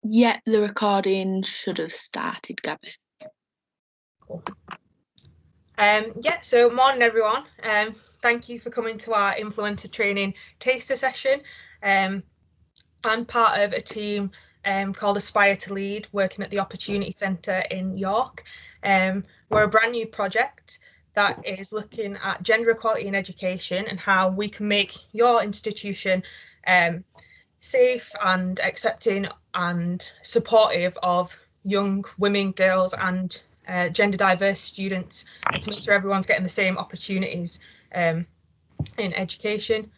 Yeah, the recording should have started, Gabby. Cool. Yeah, so morning everyone. Thank you for coming to our influencer training taster session. I'm part of a team called Aspire to Lead, working at the Opportunity Centre in York. We're a brand new project that is looking at gender equality in education and how we can make your institution safe and accepting and supportive of young women, girls and gender diverse students to make sure everyone's getting the same opportunities in education.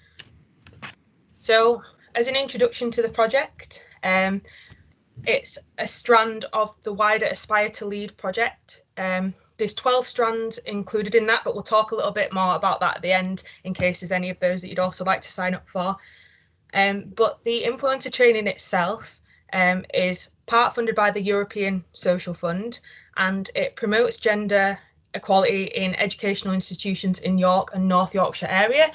So as an introduction to the project, it's a strand of the wider Aspire to Lead project. There's 12 strands included in that, but we'll talk a little bit more about that at the end in case there's any of those that you'd also like to sign up for. But the influencer training itself is part funded by the European Social Fund, and it promotes gender equality in educational institutions in York and North Yorkshire area.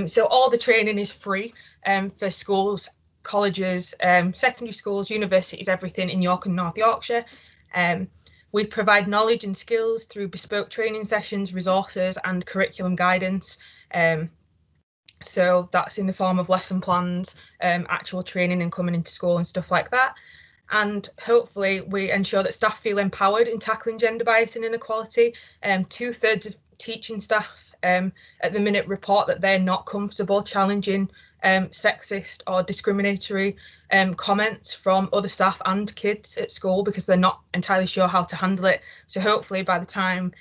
So all the training is free for schools, colleges, secondary schools, universities, everything in York and North Yorkshire. We provide knowledge and skills through bespoke training sessions, resources and curriculum guidance. So that's in the form of lesson plans, actual training and coming into school and stuff like that. And hopefully we ensure that staff feel empowered in tackling gender bias and inequality. 2/3 of teaching staff at the minute report that they're not comfortable challenging sexist or discriminatory comments from other staff and kids at school because they're not entirely sure how to handle it. So hopefully by the time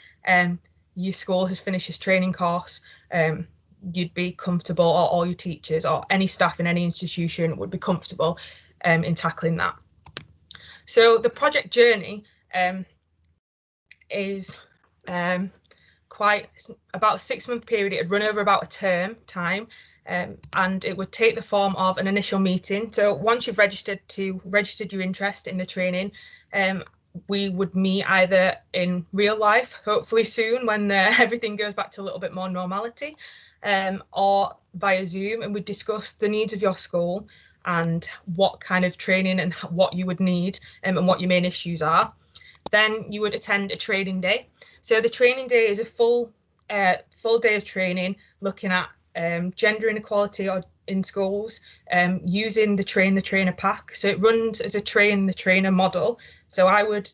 your school has finished this training course, you'd be comfortable, or all your teachers or any staff in any institution would be comfortable in tackling that. So the project journey is quite about a 6-month period. It'd run over about a term time, and it would take the form of an initial meeting. So once you've registered your interest in the training, we would meet either in real life, hopefully soon when everything goes back to a little bit more normality, or via Zoom, and we'd discuss the needs of your school and what kind of training and what you would need and what your main issues are. Then you would attend a training day. So the training day is a full day of training looking at gender inequality in schools, using the Train the Trainer pack. So it runs as a Train the Trainer model. So I would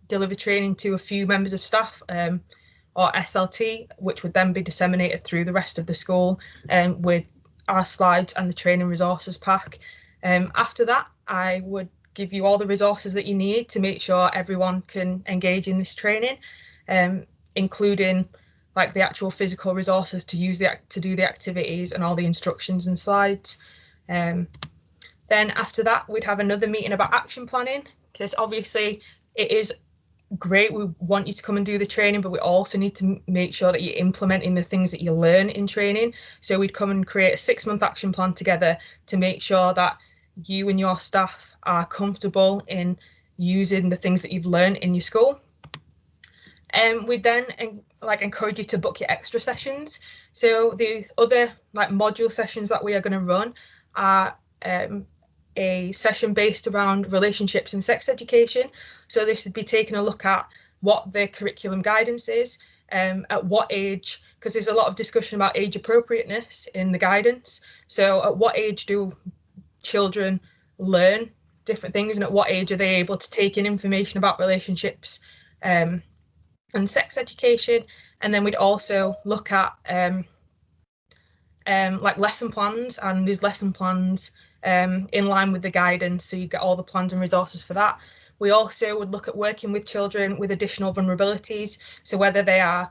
deliver training to a few members of staff or SLT, which would then be disseminated through the rest of the school with our slides and the training resources pack. After that, I would give you all the resources that you need to make sure everyone can engage in this training, including like the actual physical resources to use to do the activities and all the instructions and slides. Then after that, we'd have another meeting about action planning, because obviously it is great, we want you to come and do the training, but we also need to make sure that you're implementing the things that you learn in training. So we'd come and create a 6-month action plan together to make sure that you and your staff are comfortable in using the things that you've learned in your school. And we then encourage you to book your extra sessions. So the other module sessions that we are going to run are a session based around relationships and sex education. So this would be taking a look at what the curriculum guidance is, at what age, because there's a lot of discussion about age appropriateness in the guidance. So at what age do children learn different things, and at what age are they able to take in information about relationships and sex education? And then we'd also look at lesson plans, and these lesson plans in line with the guidance, so you get all the plans and resources for that. We also would look at working with children with additional vulnerabilities, so whether they are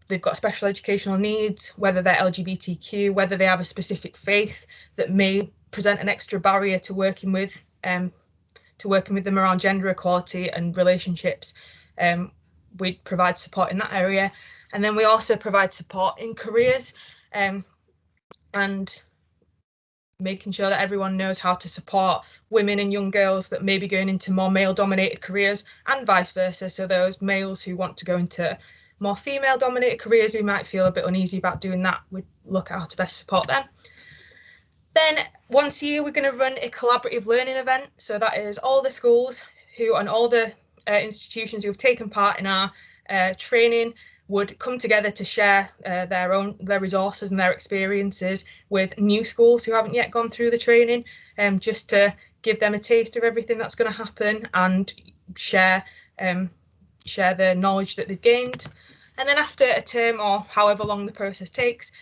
they've got special educational needs, whether they're LGBTQ, whether they have a specific faith that may present an extra barrier to working with them around gender equality and relationships. We provide support in that area. And then we also provide support in careers, and making sure that everyone knows how to support women and young girls that may be going into more male-dominated careers, and vice versa. So those males who want to go into more female-dominated careers who might feel a bit uneasy about doing that, we'd look at how to best support them. Then once a year, we're going to run a collaborative learning event. So that is all the schools and all the institutions who have taken part in our training would come together to share their resources and their experiences with new schools who haven't yet gone through the training, just to give them a taste of everything that's going to happen and share the knowledge that they've gained. And then after a term, or however long the process takes,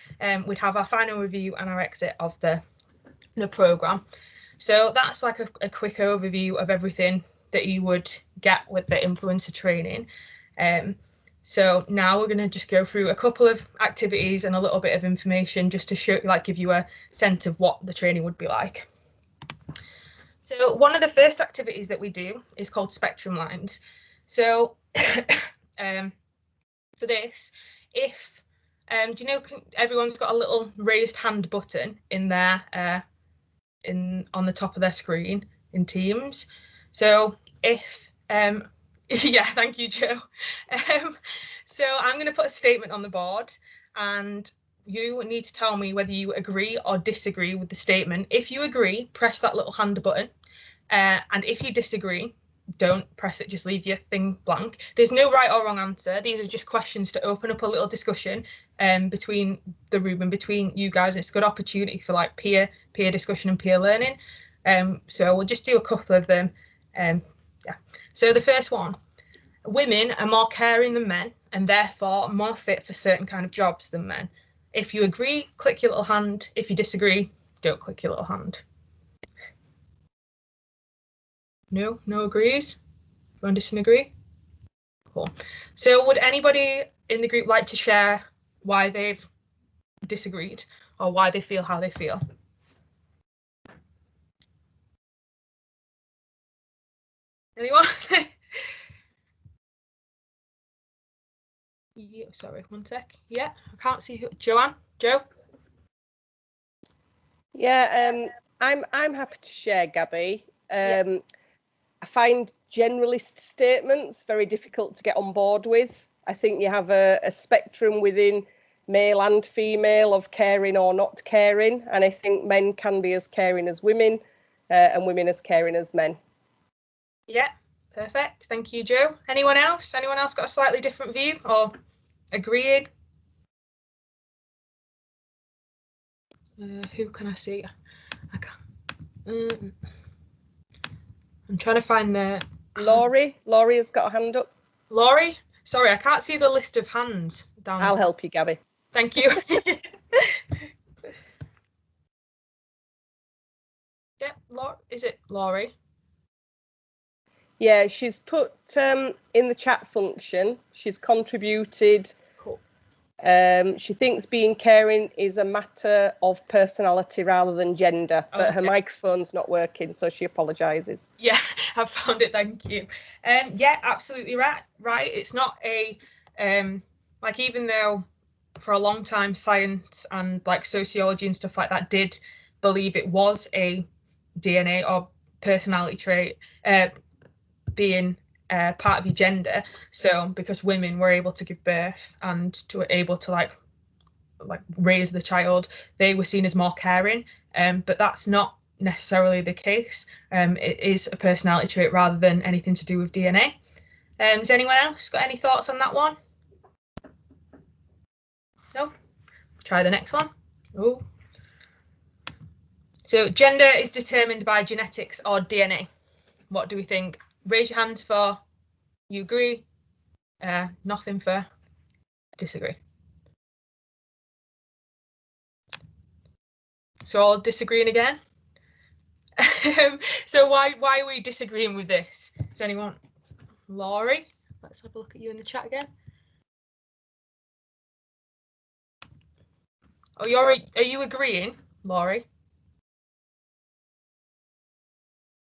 we'd have our final review and our exit of the programme. So that's like a quick overview of everything that you would get with the influencer training. So now we're going to just go through a couple of activities and a little bit of information just to show, give you a sense of what the training would be like. So one of the first activities that we do is called Spectrum Lines. So for this, if do you know everyone's got a little raised hand button in there on the top of their screen in Teams? So if yeah, thank you, Joe. So I'm going to put a statement on the board, and you need to tell me whether you agree or disagree with the statement. If you agree, press that little hand button, and if you disagree, don't press it, just leave your thing blank. There's no right or wrong answer. These are just questions to open up a little discussion between the room and between you guys. It's a good opportunity for like peer discussion and peer learning. So we'll just do a couple of them. Yeah. So the first one, women are more caring than men and therefore more fit for certain kind of jobs than men. If you agree, click your little hand. If you disagree, don't click your little hand. No agrees? Everyone disagree? Cool. So would anybody in the group like to share why they've disagreed or why they feel how they feel? Anyone? Yeah, sorry, one sec. Yeah, I can't see who. Joanne? Joe? Yeah, I'm happy to share, Gabby. Yeah. I find generalist statements very difficult to get on board with. I think you have a spectrum within male and female of caring or not caring, and I think men can be as caring as women, and women as caring as men. Yeah, perfect. Thank you, Joe. Anyone else? Anyone else got a slightly different view or agreed? Who can I see? I can't. I'm trying to find the... Laurie has got a hand up. Laurie? Sorry, I can't see the list of hands down I'll help you, Gabby. Thank you. Yeah, is it Laurie? Yeah, she's put in the chat function, she's contributed. Cool. She thinks being caring is a matter of personality rather than gender, but her microphone's not working, so she apologises. Yeah, I've found it, thank you. Yeah, absolutely right. It's not a, like, even though for a long time science and like sociology and stuff like that did believe it was a DNA or personality trait, being part of your gender. So because women were able to give birth and to able to like raise the child, they were seen as more caring. But that's not necessarily the case. It is a personality trait rather than anything to do with DNA. Has anyone else got any thoughts on that one? No? Try the next one. Ooh. So gender is determined by genetics or DNA. What do we think? Raise your hands for you agree. Nothing for disagree. So all disagreeing again. So why are we disagreeing with this? Is anyone? Laurie, let's have a look at you in the chat again. Oh, are you agreeing, Laurie?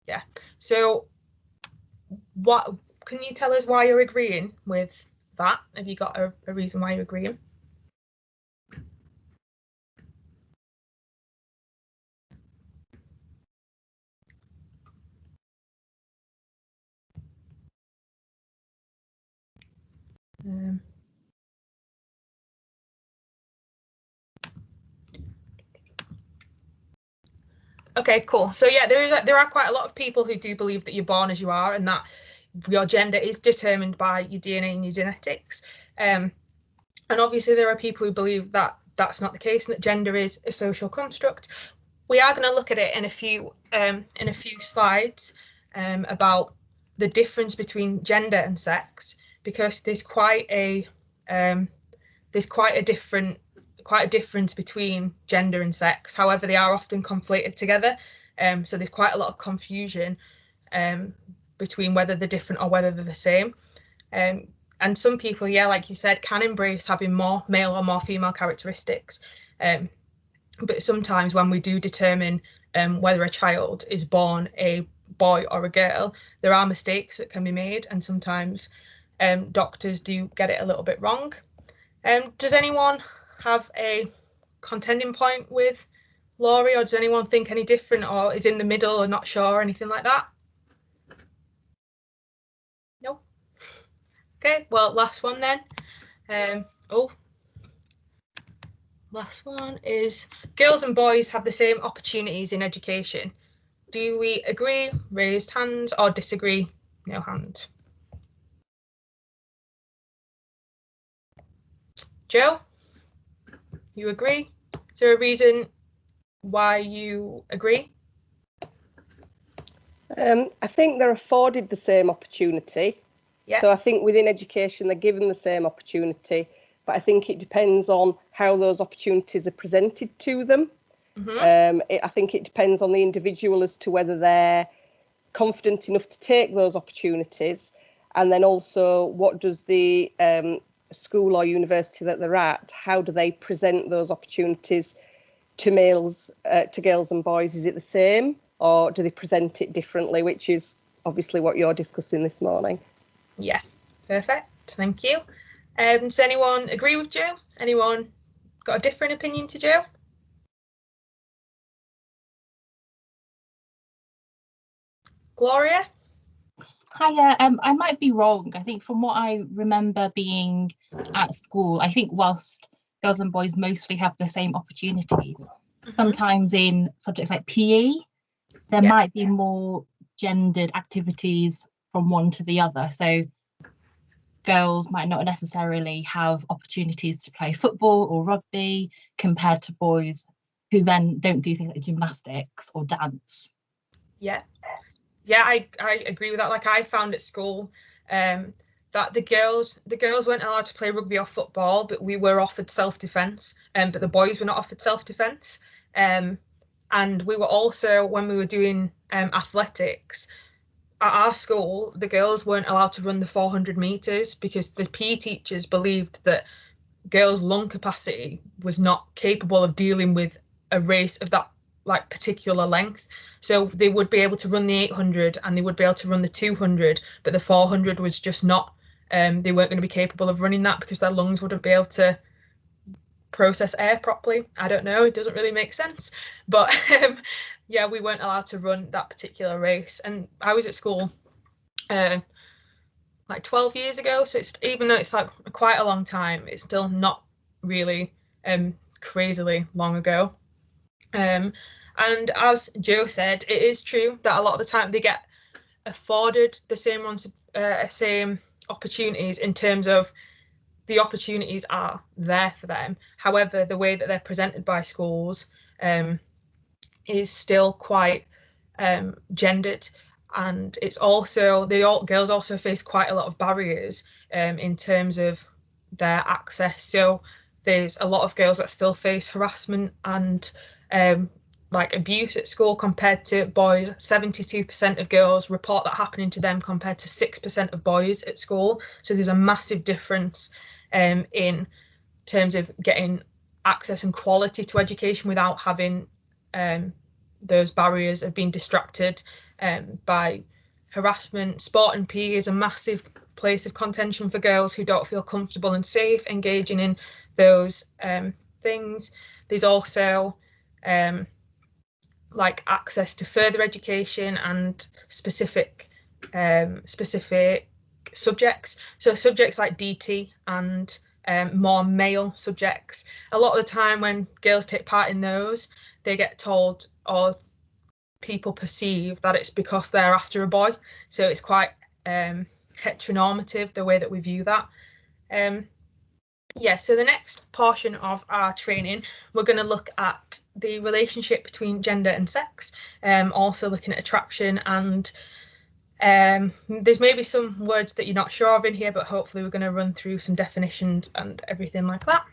Yeah. So what can you tell us why you're agreeing with that? Have you got a reason why you're agreeing? Okay, cool. So yeah, there are quite a lot of people who do believe that you're born as you are and that your gender is determined by your DNA and your genetics. And obviously there are people who believe that that's not the case and that gender is a social construct. We are going to look at it in a few slides about the difference between gender and sex, because there's quite a difference between gender and sex. However, they are often conflated together. So there's quite a lot of confusion between whether they're different or whether they're the same. And some people, yeah, like you said, can embrace having more male or more female characteristics. But sometimes when we do determine whether a child is born a boy or a girl, there are mistakes that can be made, and sometimes doctors do get it a little bit wrong. Does anyone have a contending point with Laurie, or does anyone think any different, or is in the middle or not sure, or anything like that? No? Okay, well, last one then. Last one is girls and boys have the same opportunities in education. Do we agree, raised hands, or disagree, no hands? Joe, you agree? Is there a reason why you agree? I think they're afforded the same opportunity. Yeah. So I think within education, they're given the same opportunity, but I think it depends on how those opportunities are presented to them. I think it depends on the individual as to whether they're confident enough to take those opportunities, and then also what does the school or university that they're at, how do they present those opportunities to males, to girls and boys? Is it the same, or do they present it differently, which is obviously what you're discussing this morning? Yeah, perfect. Thank you. Does anyone agree with Joe? Anyone got a different opinion to Joe? Gloria? Hiya, I might be wrong. I think from what I remember being at school, I think whilst girls and boys mostly have the same opportunities, sometimes in subjects like PE, there might be more gendered activities from one to the other. So girls might not necessarily have opportunities to play football or rugby compared to boys who then don't do things like gymnastics or dance. Yeah, I agree with that. Like, I found at school that the girls weren't allowed to play rugby or football, but we were offered self-defense, but the boys were not offered self-defense. And we were also, when we were doing athletics at our school, the girls weren't allowed to run the 400 meters because the PE teachers believed that girls' lung capacity was not capable of dealing with a race of that like particular length. So they would be able to run the 800 and they would be able to run the 200, but the 400 was just not, they weren't going to be capable of running that because their lungs wouldn't be able to process air properly. I don't know, it doesn't really make sense, but yeah, we weren't allowed to run that particular race. And I was at school like 12 years ago, so it's, even though it's like quite a long time, it's still not really crazily long ago. And as Joe said, it is true that a lot of the time they get afforded the same opportunities in terms of the opportunities are there for them. However, the way that they're presented by schools is still quite gendered, and it's also girls also face quite a lot of barriers in terms of their access. So there's a lot of girls that still face harassment and like abuse at school compared to boys. 72% of girls report that happening to them compared to 6% of boys at school. So there's a massive difference in terms of getting access and quality to education without having those barriers of being distracted by harassment. Sport and PE is a massive place of contention for girls who don't feel comfortable and safe engaging in those things. There's also like access to further education and specific subjects. So subjects like DT and more male subjects. A lot of the time when girls take part in those, they get told, or people perceive that it's because they're after a boy. So it's quite heteronormative, the way that we view that. Yeah, so the next portion of our training, we're going to look at the relationship between gender and sex, also looking at attraction, and there's maybe some words that you're not sure of in here, but hopefully we're going to run through some definitions and everything like that.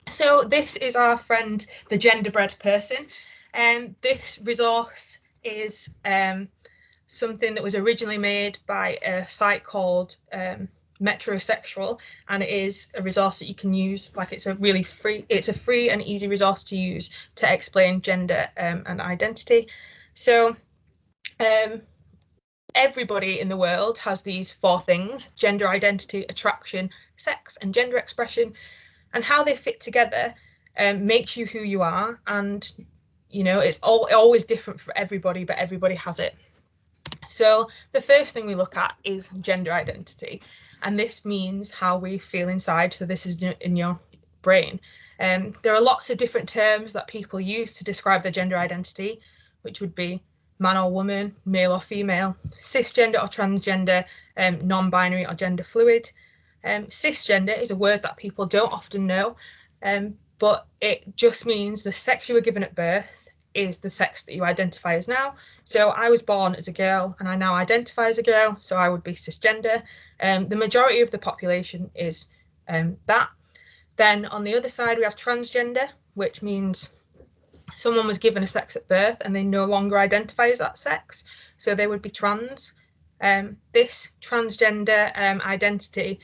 So this is our friend, the genderbread person, and this resource is something that was originally made by a site called Metrosexual, and it is a resource that you can use. Like, it's a free and easy resource to use to explain gender and identity. So everybody in the world has these 4 things: gender identity, attraction, sex, and gender expression, and how they fit together makes you who you are. And you know, it's always different for everybody, but everybody has it. So the first thing we look at is gender identity, and this means how we feel inside. So this is in your brain. There are lots of different terms that people use to describe their gender identity, which would be man or woman, male or female, cisgender or transgender, non-binary or gender fluid. Cisgender is a word that people don't often know, but it just means the sex you were given at birth is the sex that you identify as now. So I was born as a girl and I now identify as a girl, so I would be cisgender. The majority of the population is that. Then on the other side, we have transgender, which means someone was given a sex at birth and they no longer identify as that sex, so they would be trans. This transgender identity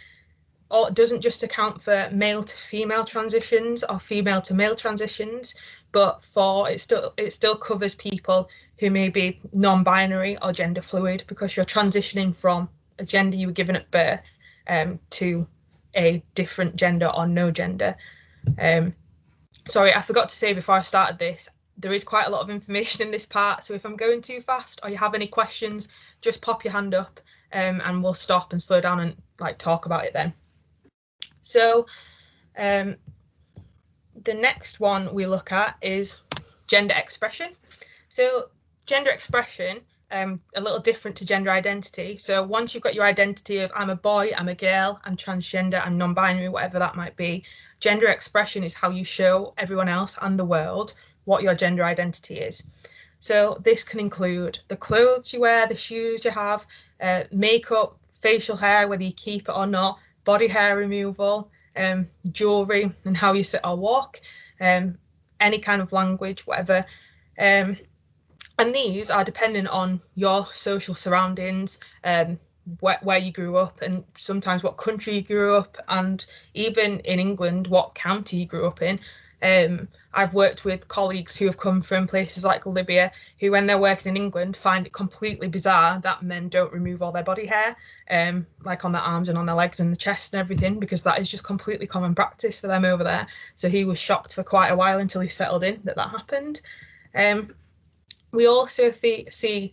doesn't just account for male to female transitions or female to male transitions, but it still covers people who may be non-binary or gender fluid, because you're transitioning from a gender you were given at birth to a different gender or no gender. Sorry, I forgot to say before I started this, there is quite a lot of information in this part, so if I'm going too fast or you have any questions, just pop your hand up and we'll stop and slow down and like talk about it then. So the next one we look at is gender expression. So gender expression, a little different to gender identity. So once you've got your identity of I'm a boy, I'm a girl, I'm transgender, I'm non-binary, whatever that might be, gender expression is how you show everyone else and the world what your gender identity is. So this can include the clothes you wear, the shoes you have, makeup, facial hair, whether you keep it or not, body hair removal, jewelry, and how you sit or walk, any kind of language, whatever. And these are dependent on your social surroundings, where you grew up, and sometimes what country you grew up, and even in England, what county you grew up in. I've worked with colleagues who have come from places like Libya, who when they're working in England find it completely bizarre that men don't remove all their body hair, like on their arms and on their legs and the chest and everything, because that is just completely common practice for them over there. So he was shocked for quite a while until he settled in that happened. We also see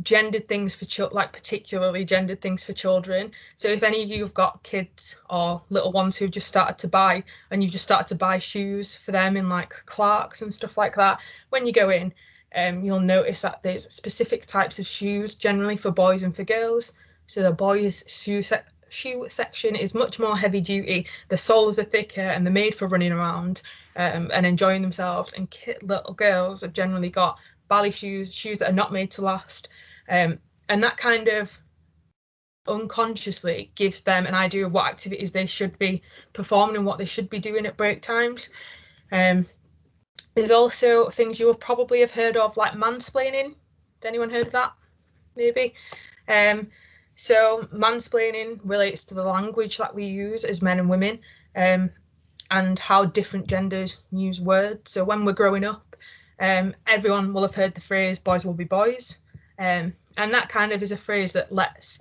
gendered things for children, like particularly gendered things for children. So if any of you have got kids or little ones who've just started to buy, and you've just started to buy shoes for them in like Clarks and stuff like that, when you go in, you'll notice that there's specific types of shoes generally for boys and for girls. So the boys' shoe section is much more heavy duty. The soles are thicker and they're made for running around and enjoying themselves. And little girls have generally got ballet shoes that are not made to last, and that kind of unconsciously gives them an idea of what activities they should be performing and what they should be doing at break times. There's also things you will probably have heard of, like mansplaining. Has anyone heard of that? Maybe. So mansplaining relates to the language that we use as men and women, and how different genders use words. So when we're growing up, everyone will have heard the phrase "boys will be boys," and that kind of is a phrase that lets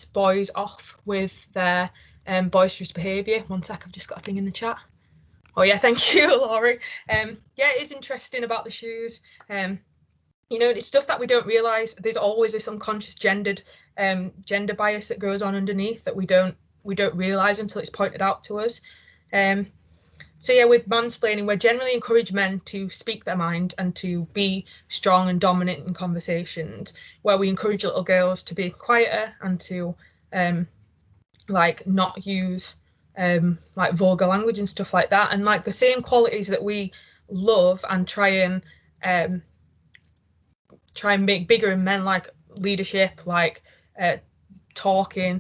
boys off with their boisterous behaviour. One sec, I've just got a thing in the chat. Oh yeah, thank you, Laurie. Yeah, it is interesting about the shoes. You know, it's stuff that we don't realise. There's always this unconscious gender bias that goes on underneath that we don't realise until it's pointed out to us. So yeah, with mansplaining, we're generally encourage men to speak their mind and to be strong and dominant in conversations, where we encourage little girls to be quieter and to like not use like vulgar language and stuff like that, and like the same qualities that we love and try and make bigger in men, like leadership, like talking.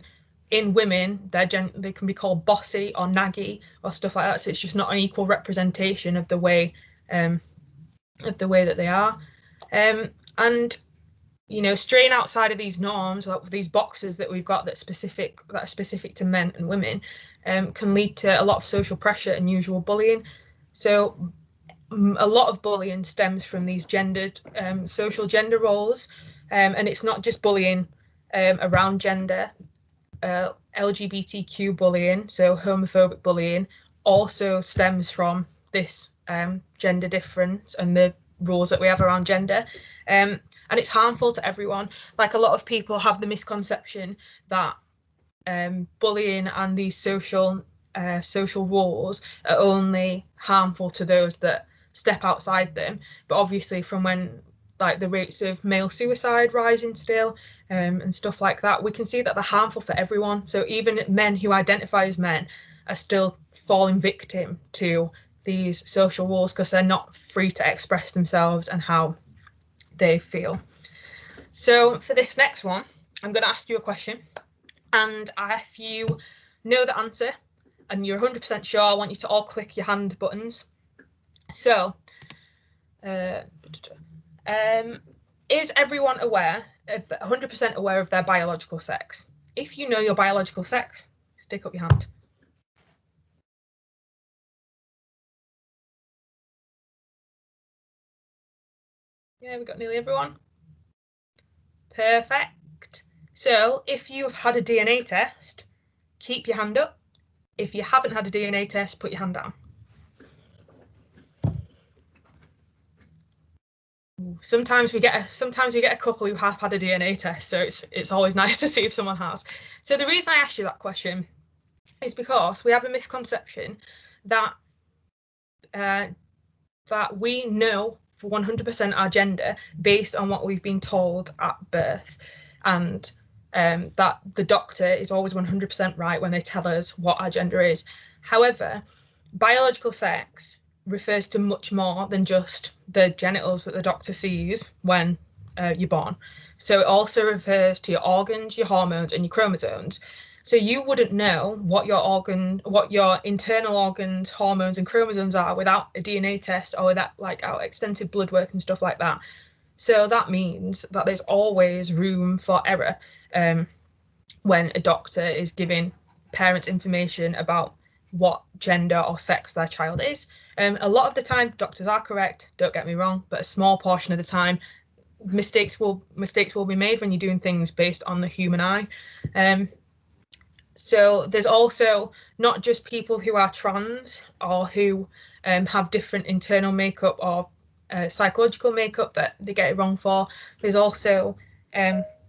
In women, they can be called bossy or naggy or stuff like that. So it's just not an equal representation of the way that they are. And you know, straying outside of these norms, or these boxes that we've got that are specific to men and women, can lead to a lot of social pressure and usual bullying. So a lot of bullying stems from these gendered social gender roles, and it's not just bullying around gender. LGBTQ bullying, so homophobic bullying, also stems from this gender difference and the rules that we have around gender. And it's harmful to everyone. Like, a lot of people have the misconception that bullying and these social roles are only harmful to those that step outside them. But obviously, from when like the rates of male suicide rising still, and stuff like that, we can see that they're harmful for everyone. So even men who identify as men are still falling victim to these social rules because they're not free to express themselves and how they feel. So for this next one, I'm going to ask you a question, and if you know the answer and you're 100% sure, I want you to all click your hand buttons. So is everyone aware of 100% aware of their biological sex? If you know your biological sex, stick up your hand. Yeah, we got nearly everyone. Perfect. So if you've had a DNA test, keep your hand up. If you haven't had a DNA test, put your hand down. Sometimes we get a couple who have had a DNA test, so it's always nice to see if someone has. So the reason I asked you that question is because we have a misconception that that we know for 100% our gender based on what we've been told at birth, and that the doctor is always 100% right when they tell us what our gender is. However, biological sex refers to much more than just the genitals that the doctor sees when you're born. So it also refers to your organs, your hormones, and your chromosomes. So you wouldn't know what your internal organs, hormones, and chromosomes are without a DNA test or without like our extensive blood work and stuff like that. So that means that there's always room for error when a doctor is giving parents information about what gender or sex their child is. A lot of the time, doctors are correct, don't get me wrong, but a small portion of the time, mistakes will be made when you're doing things based on the human eye. So there's also not just people who are trans or who have different internal makeup or psychological makeup that they get it wrong for. There's also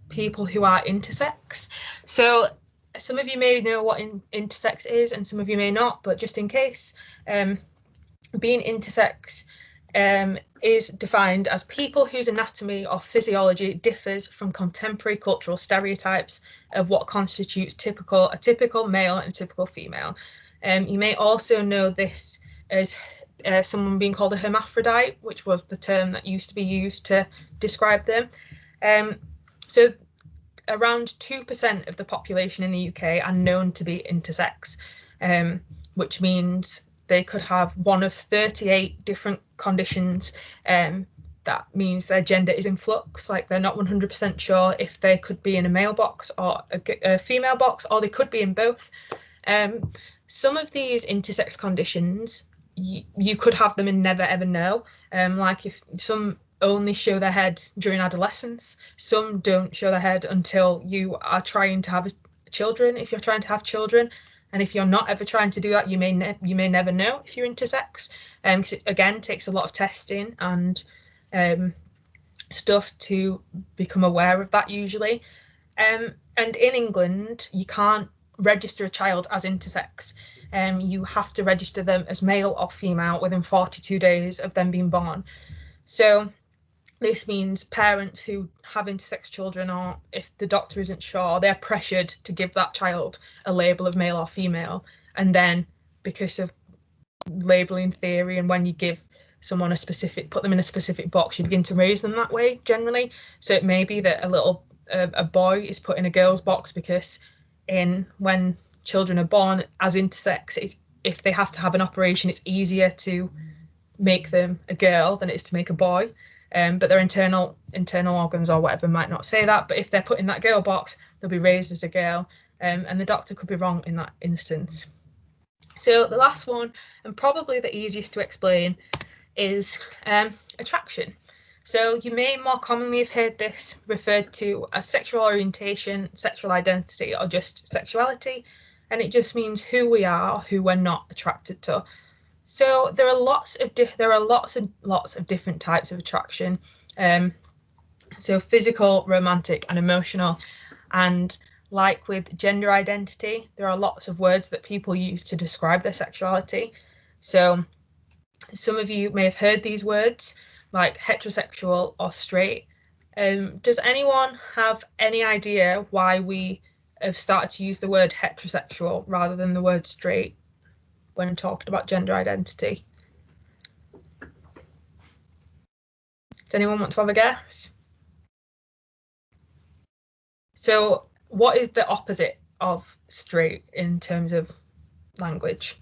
people who are intersex. So some of you may know what intersex is and some of you may not, but just in case, being intersex is defined as people whose anatomy or physiology differs from contemporary cultural stereotypes of what constitutes a typical male and a typical female. You may also know this as someone being called a hermaphrodite, which was the term that used to be used to describe them. So around 2% of the population in the UK are known to be intersex, which means they could have one of 38 different conditions. That means their gender is in flux, like they're not 100% sure if they could be in a male box or a female box, or they could be in both. Some of these intersex conditions, you could have them and never ever know. Like if some only show their head during adolescence, some don't show their head until you are trying to have children, if you're trying to have children. And if you're not ever trying to do that, you may never know if you're intersex. Because it, again, takes a lot of testing and stuff to become aware of that usually. And in England, you can't register a child as intersex. you have to register them as male or female within 42 days of them being born. So this means parents who have intersex children, or if the doctor isn't sure, they're pressured to give that child a label of male or female. And then because of labeling theory, and when you give someone put them in a specific box, you begin to raise them that way generally. So it may be that a boy is put in a girl's box because when children are born as intersex, if they have to have an operation, it's easier to make them a girl than it is to make a boy. But their internal organs or whatever might not say that. But if they're put in that girl box, they'll be raised as a girl, and the doctor could be wrong in that instance. So the last one, and probably the easiest to explain, is attraction. So you may more commonly have heard this referred to as sexual orientation, sexual identity, or just sexuality, and it just means who we are or who we're not attracted to. So there are lots of different types of attraction. So physical, romantic, and emotional. And like with gender identity, there are lots of words that people use to describe their sexuality. So some of you may have heard these words, like heterosexual or straight. Does anyone have any idea why we have started to use the word heterosexual rather than the word straight when talking about gender identity? Does anyone want to have a guess? So what is the opposite of straight in terms of language?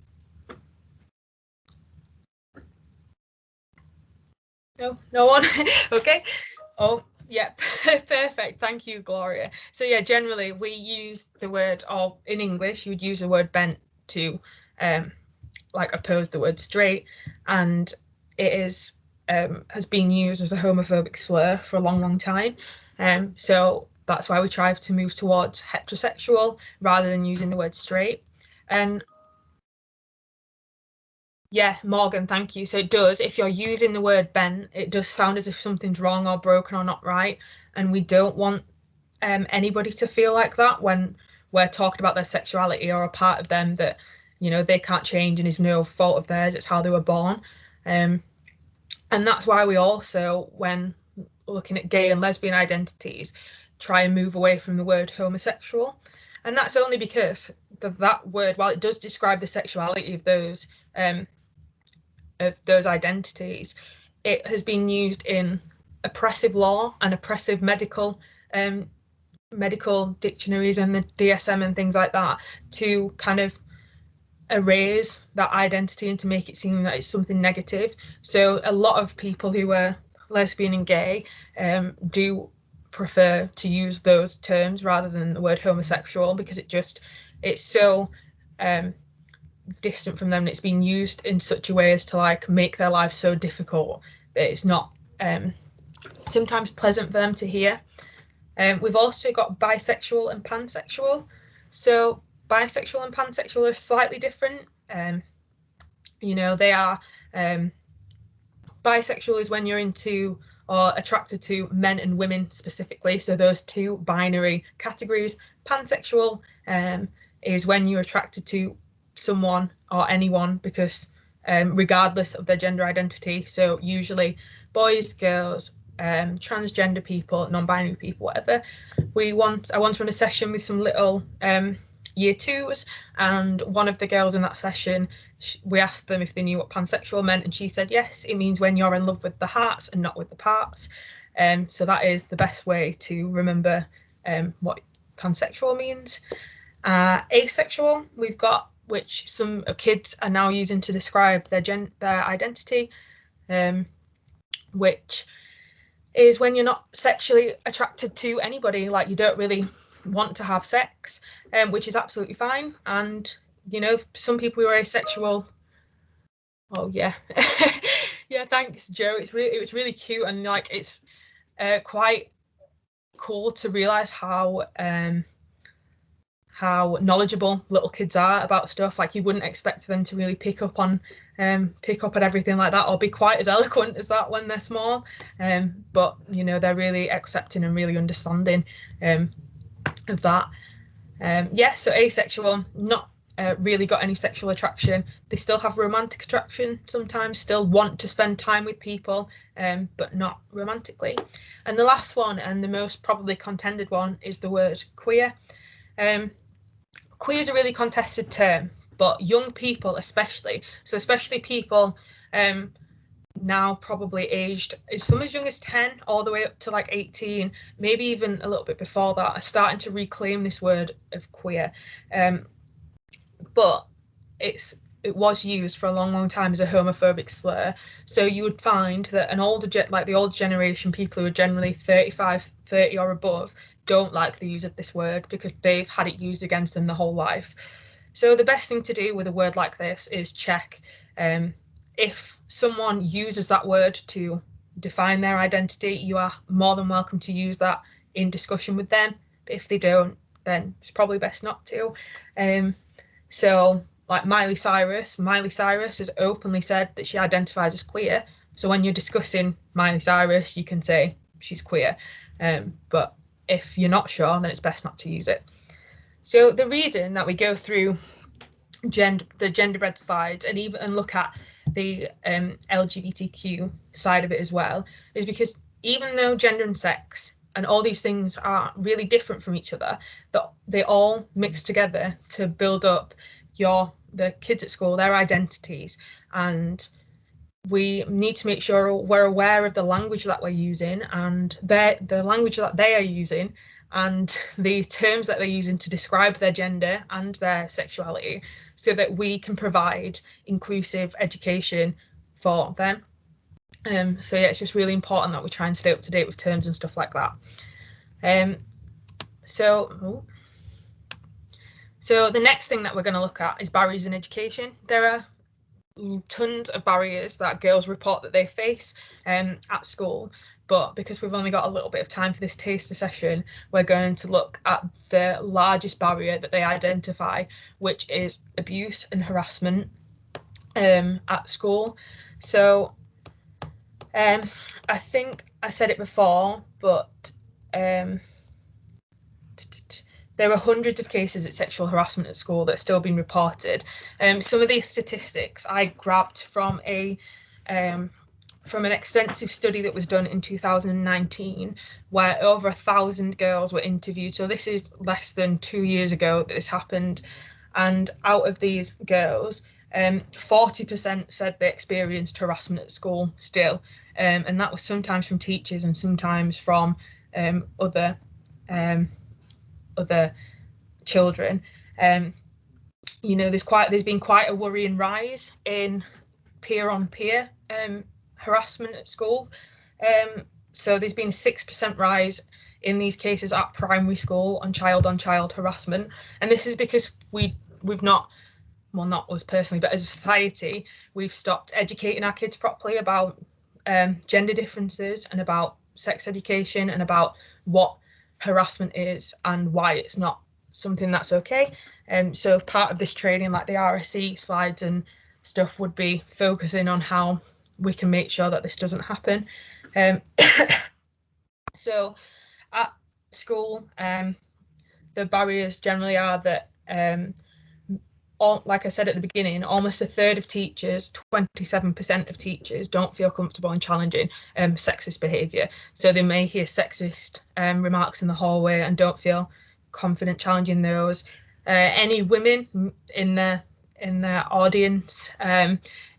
No one? Okay. Oh, yeah, perfect. Thank you, Gloria. So yeah, generally we use the word, or in English, you would use the word bent to like oppose the word straight, and it is has been used as a homophobic slur for a long time. So that's why we try to move towards heterosexual rather than using the word straight. And yeah, Morgan, thank you. So it does, if you're using the word bent, it does sound as if something's wrong or broken or not right. And we don't want anybody to feel like that when we're talking about their sexuality or a part of them that, they can't change and is no fault of theirs. It's how they were born. And that's why we also, when looking at gay and lesbian identities, try and move away from the word homosexual. And that's only because that word, while it does describe the sexuality of those identities, it has been used in oppressive law and oppressive medical dictionaries and the DSM and things like that to kind of erase that identity and to make it seem that it's something negative. So a lot of people who are lesbian and gay do prefer to use those terms rather than the word homosexual, because it's so distant from them, and it's been used in such a way as to like make their life so difficult that it's not sometimes pleasant for them to hear. We've also got bisexual and pansexual. So bisexual and pansexual are slightly different. They are bisexual is when you're into or attracted to men and women specifically, so those two binary categories. Pansexual is when you're attracted to someone or anyone, because regardless of their gender identity, so usually boys, girls, transgender people, non-binary people, whatever. I once run a session with some little year twos, and one of the girls in that session, we asked them if they knew what pansexual meant, and she said yes, it means when you're in love with the hearts and not with the parts. So that is the best way to remember what pansexual means. Asexual, we've got, which some kids are now using to describe their identity, which is when you're not sexually attracted to anybody, like you don't really want to have sex, which is absolutely fine. And some people who are asexual, oh yeah, yeah, thanks, Joe. It was really cute, and like it's quite cool to realize how knowledgeable little kids are about stuff. Like you wouldn't expect them to really pick up at everything like that, or be quite as eloquent as that when they're small. But they're really accepting and really understanding of that. So asexual, not really got any sexual attraction. They still have romantic attraction sometimes, still want to spend time with people, but not romantically. And the last one, and the most probably contended one, is the word queer. Queer is a really contested term, but young people especially people now probably aged some as young as 10 all the way up to like 18, maybe even a little bit before that, are starting to reclaim this word of queer. But it was used for a long time as a homophobic slur. So you would find that an older the older generation, people who are generally 35, 30 or above, don't like the use of this word because they've had it used against them their whole life. So the best thing to do with a word like this is check if someone uses that word to define their identity. You are more than welcome to use that in discussion with them. But if they don't, then it's probably best not to. So like Miley Cyrus has openly said that she identifies as queer. So when you're discussing Miley Cyrus, you can say she's queer. But if you're not sure, then it's best not to use it. So the reason that we go through the genderbread slides and look at the LGBTQ side of it as well is because even though gender and sex and all these things are really different from each other, they all mix together to build up the kids at school, their identities. And we need to make sure we're aware of the language that we're using and the language that they are using and the terms that they're using to describe their gender and their sexuality, so that we can provide inclusive education for them. So yeah, it's just really important that we try and stay up to date with terms and stuff like that. So the next thing that we're going to look at is barriers in education. There are tons of barriers that girls report that they face at school, but because we've only got a little bit of time for this taster session, we're going to look at the largest barrier that they identify, which is abuse and harassment at school. So I think I said it before, but there are hundreds of cases of sexual harassment at school that are still being reported. Some of these statistics I grabbed from an extensive study that was done in 2019, where over 1,000 girls were interviewed. So this is less than 2 years ago that this happened. And out of these girls, 40% said they experienced harassment at school still. And that was sometimes from teachers and sometimes from other children. There's been quite a worrying rise in peer-on-peer harassment at school. So there's been a 6% rise in these cases at primary school on child harassment, and this is because we've not us personally, but as a society, we've stopped educating our kids properly about gender differences and about sex education and about what harassment is and why it's not something that's okay. So part of this training, like the RSE slides and stuff, would be focusing on how we can make sure that this doesn't happen. So at school, the barriers generally are that like I said at the beginning, almost a third of teachers, 27% of teachers, don't feel comfortable in challenging sexist behaviour. So they may hear sexist remarks in the hallway and don't feel confident challenging those. Any women in their audience,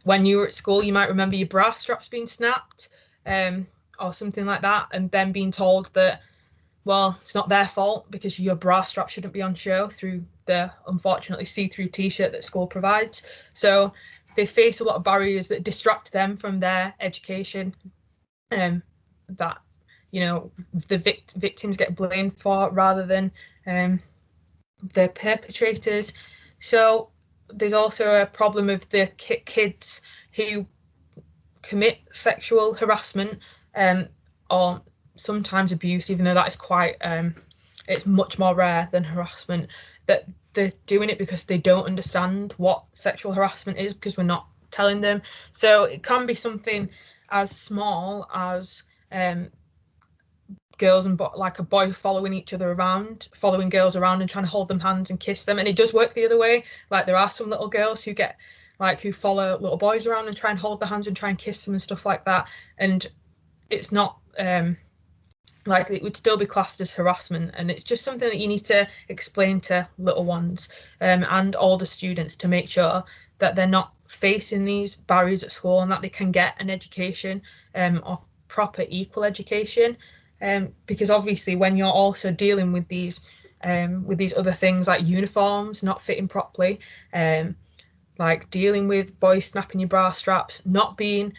when you were at school, you might remember your bra straps being snapped or something like that, and then being told that, well, it's not their fault because your bra strap shouldn't be on show through the unfortunately see-through t-shirt that school provides. So they face a lot of barriers that distract them from their education, that the victims get blamed for rather than the perpetrators. So there's also a problem of the kids who commit sexual harassment or sometimes abuse, even though that is quite it's much more rare than harassment, that they're doing it because they don't understand what sexual harassment is because we're not telling them. So it can be something as small as girls and like a boy following each other around, following girls around and trying to hold them hands and kiss them. And it does work the other way. Like there are some little girls who get like who follow little boys around and try and hold their hands and try and kiss them and stuff like that. And it's not like it would still be classed as harassment, and it's just something that you need to explain to little ones and older students to make sure that they're not facing these barriers at school and that they can get an education or proper equal education, because obviously when you're also dealing with these other things like uniforms not fitting properly, like dealing with boys snapping your bra straps, not being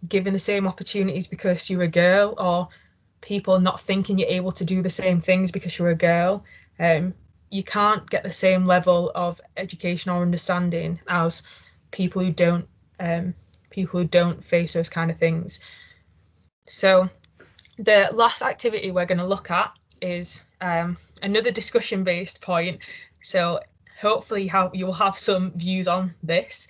given the same opportunities because you're a girl, or people not thinking you're able to do the same things because you're a girl, you can't get the same level of education or understanding as people who don't face those kind of things. So the last activity we're going to look at is another discussion-based point. So hopefully you will have some views on this.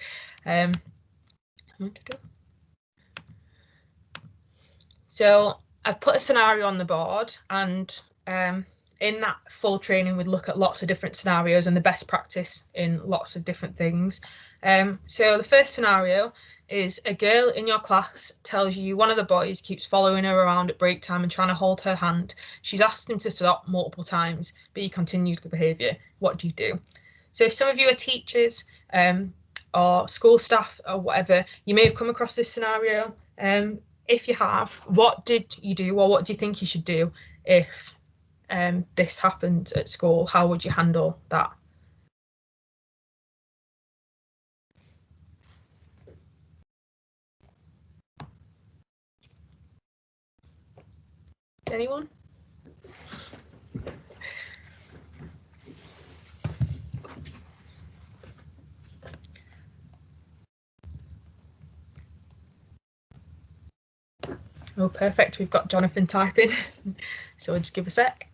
So I've put a scenario on the board, and in that full training we'd look at lots of different scenarios and the best practice in lots of different things. So the first scenario is a girl in your class tells you one of the boys keeps following her around at break time and trying to hold her hand. She's asked him to stop multiple times, but he continues the behaviour. What do you do? So if some of you are teachers or school staff or whatever, you may have come across this scenario. If you have, what did you do, or what do you think you should do if this happened at school? How would you handle that? Anyone? Oh, perfect. We've got Jonathan typing. So we'll just give a sec.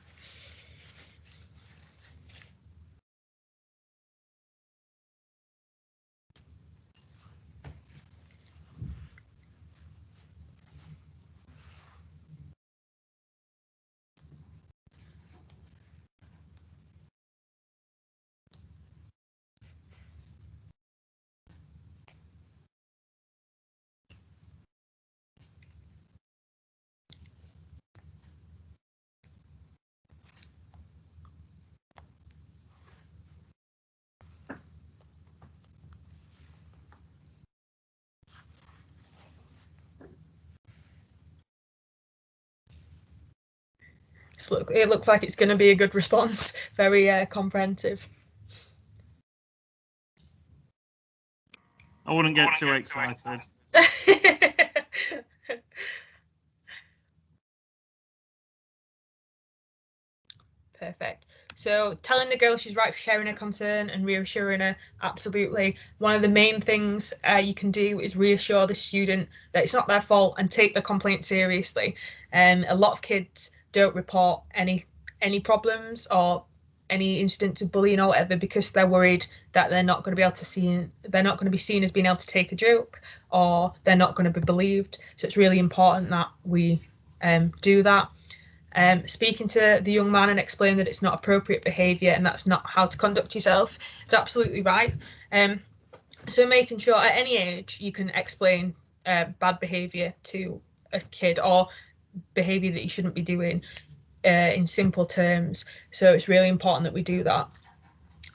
It looks like it's going to be a good response. Very comprehensive. I wouldn't get too excited. Perfect. So telling the girl she's right for sharing her concern and reassuring her, absolutely. One of the main things you can do is reassure the student that it's not their fault and take the complaint seriously. A lot of kids don't report any problems or any incidents of bullying or whatever because they're worried that they're not going to be able to they're not going to be seen as being able to take a joke, or they're not going to be believed. So it's really important that we do that. Speaking to the young man and explain that it's not appropriate behaviour and that's not how to conduct yourself is absolutely right. So making sure at any age you can explain bad behaviour to a kid or behaviour that you shouldn't be doing in simple terms. So it's really important that we do that.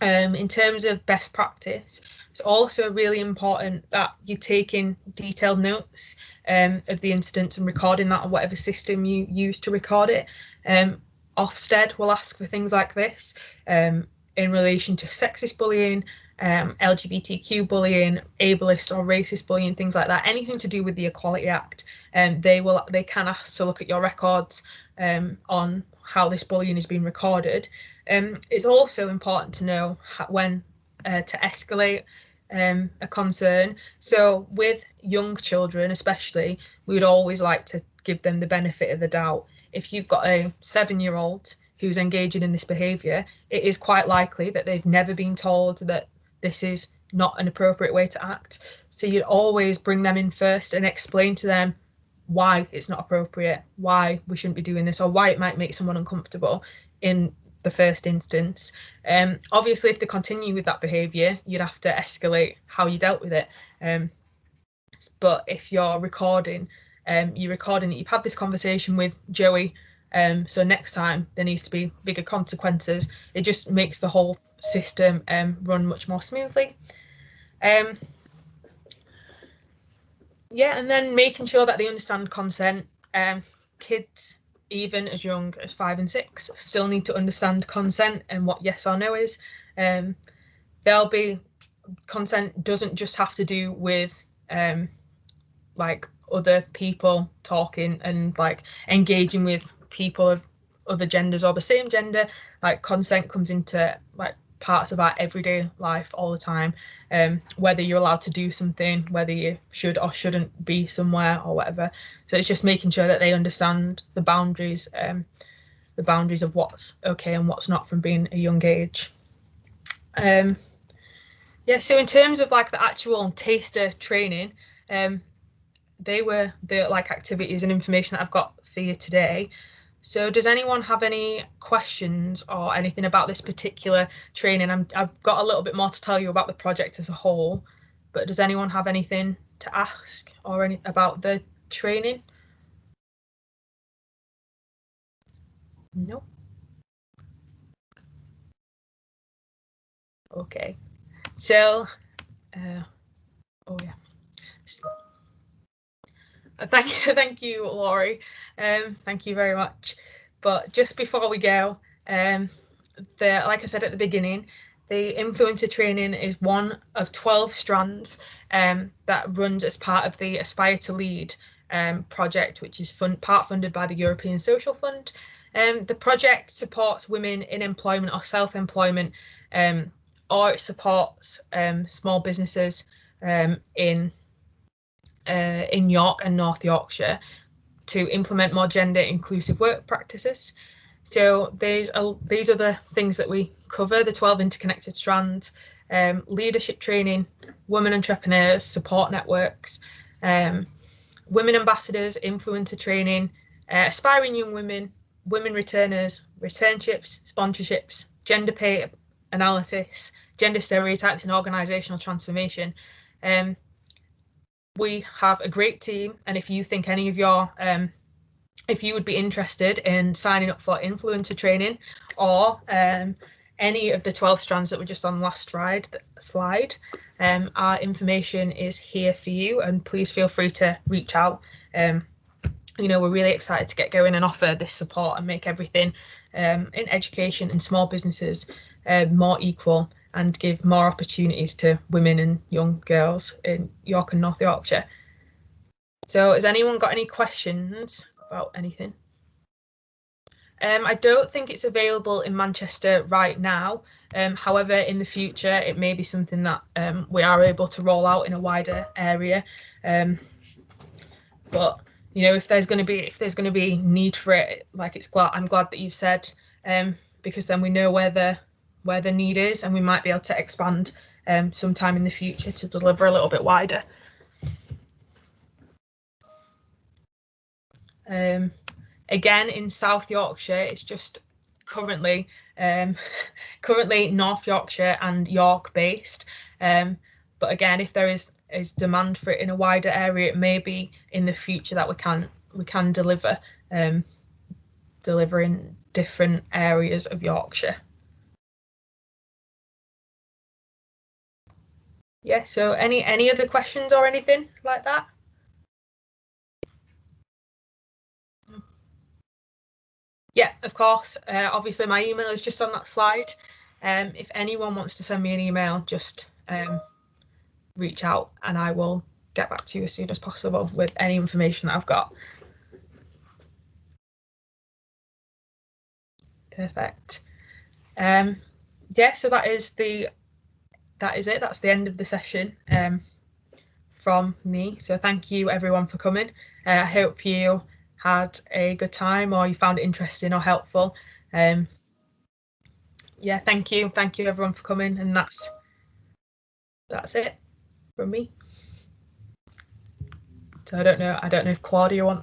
In terms of best practice, it's also really important that you're taking detailed notes of the incidents and recording that on whatever system you use to record it. Ofsted will ask for things like this in relation to sexist bullying, LGBTQ bullying, ableist or racist bullying, things like that. Anything to do with the Equality Act, they can ask to look at your records on how this bullying is being recorded. It's also important to know when to escalate a concern. So with young children especially, we would always like to give them the benefit of the doubt. If you've got a 7-year-old who's engaging in this behaviour, it is quite likely that they've never been told that this is not an appropriate way to act. So you'd always bring them in first and explain to them why it's not appropriate, why we shouldn't be doing this, or why it might make someone uncomfortable in the first instance. Obviously, if they continue with that behaviour, you'd have to escalate how you dealt with it. But if you're recording that you've had this conversation with Joey, so next time there needs to be bigger consequences. It just makes the whole system run much more smoothly. Yeah, and then making sure that they understand consent. Kids, even as young as 5 and 6, still need to understand consent and what yes or no is. Consent doesn't just have to do with like other people talking and like engaging with people of other genders or the same gender. Like consent comes into like parts of our everyday life all the time, whether you're allowed to do something, whether you should or shouldn't be somewhere or whatever. So it's just making sure that they understand the boundaries of what's okay and what's not from being a young age. Yeah, so in terms of like the actual taster training, they were the like activities and information that I've got for you today. So does anyone have any questions or anything about this particular training? I've got a little bit more to tell you about the project as a whole, but does anyone have anything to ask or any about the training? No. Okay. So, oh yeah. Thank you, Laurie. Thank you very much. But just before we go, like I said at the beginning, the influencer training is one of 12 strands that runs as part of the Aspire to Lead project, which is part funded by the European Social Fund. The project supports women in employment or self-employment, or it supports small businesses in York and North Yorkshire to implement more gender inclusive work practices. So these are the things that we cover, the 12 interconnected strands: leadership training, women entrepreneurs, support networks, women ambassadors, influencer training, aspiring young women, women returners, returnships, sponsorships, gender pay analysis, gender stereotypes and organisational transformation. We have a great team, and if you think any of your if you would be interested in signing up for influencer training or any of the 12 strands that were just on the last slide, our information is here for you, and please feel free to reach out. You know, we're really excited to get going and offer this support and make everything in education and small businesses more equal and give more opportunities to women and young girls in York and North Yorkshire. So has anyone got any questions about anything? I don't think it's available in Manchester right now. However, in the future, it may be something that we are able to roll out in a wider area. But you know, if there's going to be need for it, like I'm glad that you've said, because then we know where the need is, and we might be able to expand sometime in the future to deliver a little bit wider. Again, in South Yorkshire, it's just currently North Yorkshire and York based. But again, if there is demand for it in a wider area, it may be in the future that we can deliver in different areas of Yorkshire. Yeah, so any other questions or anything like that? Yeah, of course. Obviously, my email is just on that slide. If anyone wants to send me an email, just reach out and I will get back to you as soon as possible with any information that I've got. Perfect. Yeah, so that is it. That's the end of the session from me. So thank you everyone for coming. I hope you had a good time or you found it interesting or helpful. Yeah, thank you everyone for coming, and that's it from me. So I don't know if Claudia wants